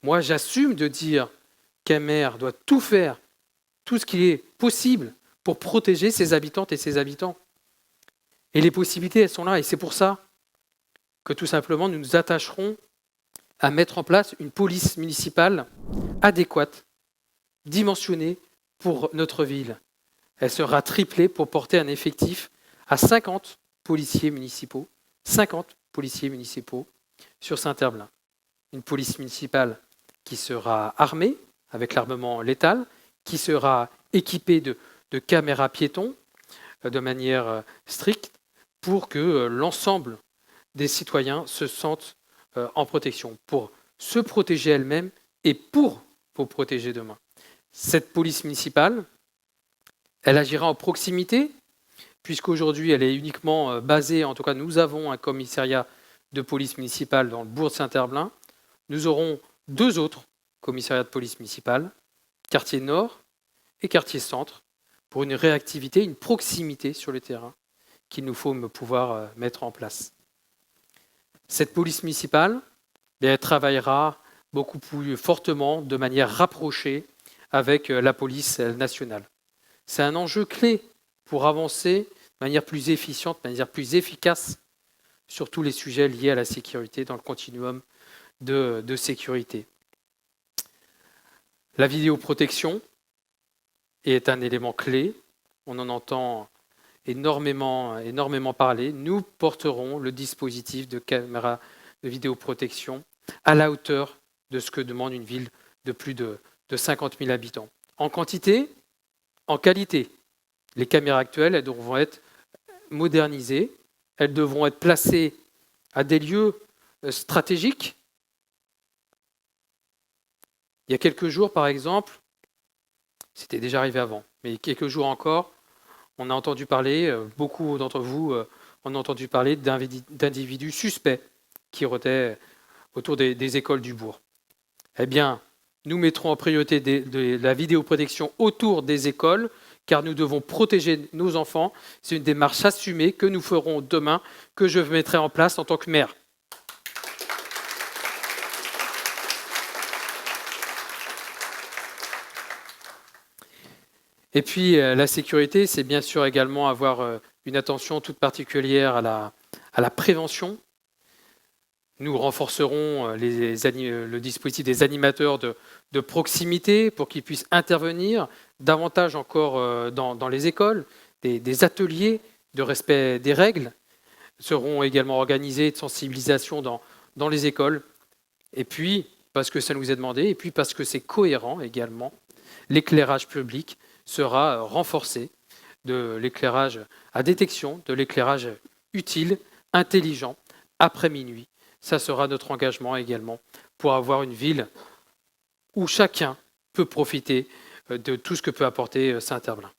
Moi, j'assume de dire qu'un maire doit tout faire, tout ce qui est possible pour protéger ses habitantes et ses habitants. Et les possibilités, elles sont là. Et c'est pour ça que tout simplement, nous nous attacherons à mettre en place une police municipale adéquate, dimensionnée pour notre ville. Elle sera triplée pour porter un effectif à 50 policiers municipaux. 50 policiers municipaux sur Saint-Herblain. Une police municipale qui sera armée avec l'armement létal, qui sera équipée de caméras piétons de manière stricte pour que l'ensemble des citoyens se sentent en protection, pour se protéger elle-même et pour vous protéger demain. Cette police municipale, elle agira en proximité, puisqu'aujourd'hui elle est uniquement basée, en tout cas nous avons un commissariat de police municipale dans le bourg de Saint-Herblain. Nous aurons 2 autres commissariats de police municipale, quartier nord et quartier centre, pour une réactivité, une proximité sur le terrain qu'il nous faut pouvoir mettre en place. Cette police municipale, elle travaillera beaucoup plus fortement, de manière rapprochée avec la police nationale. C'est un enjeu clé pour avancer de manière plus efficiente, de manière plus efficace sur tous les sujets liés à la sécurité dans le continuum de sécurité. La vidéoprotection est un élément clé. On en entend énormément parler. Nous porterons le dispositif de caméra de vidéoprotection à la hauteur de ce que demande une ville de plus de 50 000 habitants. En quantité, en qualité. Les caméras actuelles, elles devront être modernisées, elles devront être placées à des lieux stratégiques. Il y a quelques jours, par exemple, c'était déjà arrivé avant, mais quelques jours encore, on a entendu parler, beaucoup d'entre vous ont entendu parler d'individus suspects qui rôdaient autour des écoles du bourg. Eh bien, nous mettrons en priorité de la vidéoprotection autour des écoles, car nous devons protéger nos enfants. C'est une démarche assumée que nous ferons demain, que je mettrai en place en tant que maire. Et puis, la sécurité, c'est bien sûr également avoir une attention toute particulière à la prévention. Nous renforcerons le dispositif des animateurs de proximité pour qu'ils puissent intervenir davantage encore dans les écoles. Des ateliers de respect des règles seront également organisés de sensibilisation dans les écoles. Et puis, parce que ça nous est demandé, et puis parce que c'est cohérent également, l'éclairage public sera renforcé, de l'éclairage à détection, de l'éclairage utile, intelligent, après minuit. Ça sera notre engagement également pour avoir une ville où chacun peut profiter de tout ce que peut apporter Saint-Herblain.